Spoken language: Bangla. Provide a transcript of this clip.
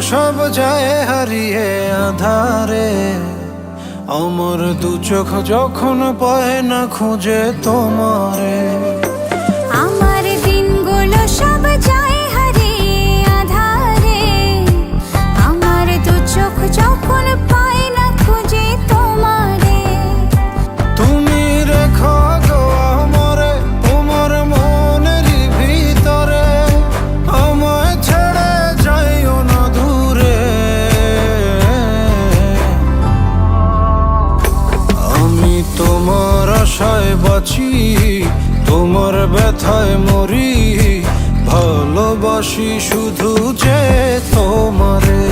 সব যায় হারিয়ে আধারে, আমার দু চোখ যখন পায় না খুঁজে তোমারে। আমার দিনগুলো সব যায় হারিয়ে আধারে, আমার দু চোখ যখন পায় না খুঁজে তোমারে। তুমি রেখো গো আমরে তোমার মনের ভিতরে, আমায় ছেড়ে যাইও না দূরে। আমি তোমার আশায় বাঁচি, তোমার ব্যথায় মরি, ভালোবাসি শুধু যে তোমারে।